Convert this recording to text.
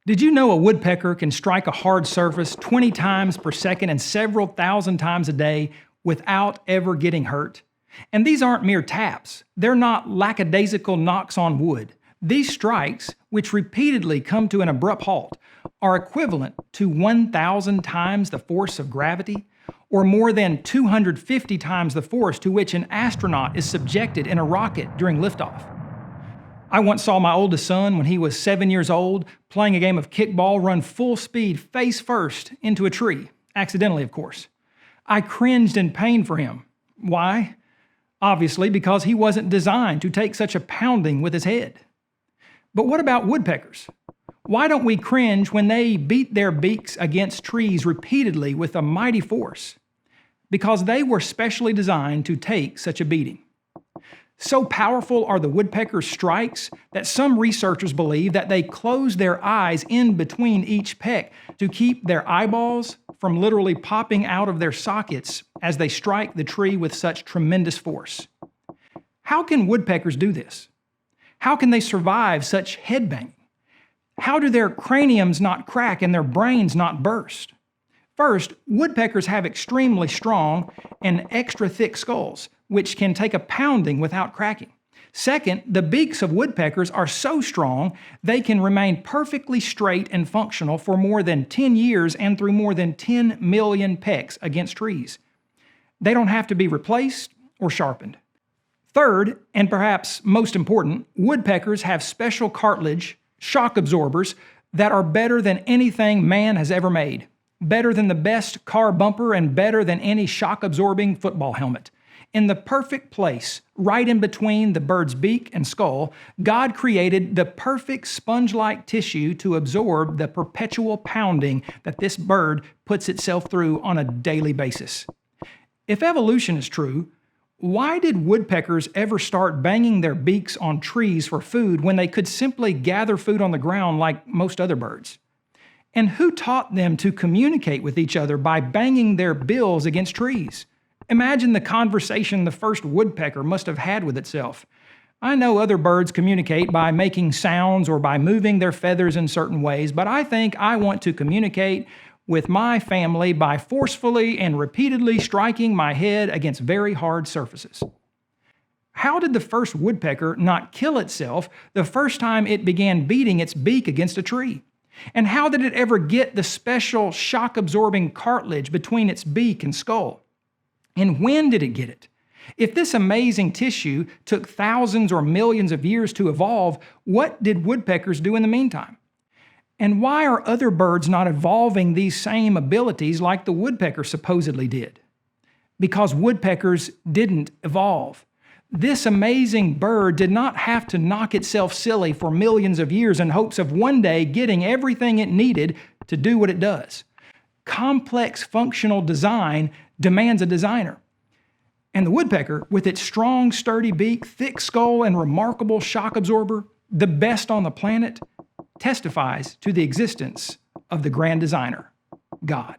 Did you know a woodpecker can strike a hard surface 20 times per second and several thousand times a day without ever getting hurt? And these aren't mere taps. They're not lackadaisical knocks on wood. These strikes, which repeatedly come to an abrupt halt, are equivalent to 1,000 times the force of gravity, or more than 250 times the force to which an astronaut is subjected in a rocket during liftoff. I once saw my oldest son, when he was 7 years old, playing a game of kickball, run full speed face first into a tree, accidentally, of course. I cringed in pain for him. Why? Obviously, because he wasn't designed to take such a pounding with his head. But what about woodpeckers? Why don't we cringe when they beat their beaks against trees repeatedly with a mighty force? Because they were specially designed to take such a beating. So powerful are the woodpecker's strikes that some researchers believe that they close their eyes in between each peck to keep their eyeballs from literally popping out of their sockets as they strike the tree with such tremendous force. How can woodpeckers do this? How can they survive such headbanging? How do their craniums not crack and their brains not burst? First, woodpeckers have extremely strong and extra thick skulls, which can take a pounding without cracking. Second, the beaks of woodpeckers are so strong they can remain perfectly straight and functional for more than 10 years and through more than 10 million pecks against trees. They don't have to be replaced or sharpened. Third, and perhaps most important, woodpeckers have special cartilage, shock absorbers, that are better than anything man has ever made. Better than the best car bumper and better than any shock-absorbing football helmet. In the perfect place, right in between the bird's beak and skull, God created the perfect sponge-like tissue to absorb the perpetual pounding that this bird puts itself through on a daily basis. If evolution is true, why did woodpeckers ever start banging their beaks on trees for food when they could simply gather food on the ground like most other birds? And who taught them to communicate with each other by banging their bills against trees? Imagine the conversation the first woodpecker must have had with itself. I know other birds communicate by making sounds or by moving their feathers in certain ways, but I think I want to communicate with my family by forcefully and repeatedly striking my head against very hard surfaces. How did the first woodpecker not kill itself the first time it began beating its beak against a tree? And how did it ever get the special shock-absorbing cartilage between its beak and skull? And when did it get it? If this amazing tissue took thousands or millions of years to evolve, what did woodpeckers do in the meantime? And why are other birds not evolving these same abilities like the woodpecker supposedly did? Because woodpeckers didn't evolve. This amazing bird did not have to knock itself silly for millions of years in hopes of one day getting everything it needed to do what it does. Complex functional design demands a designer. And the woodpecker, with its strong, sturdy beak, thick skull, and remarkable shock absorber, the best on the planet, testifies to the existence of the grand designer, God.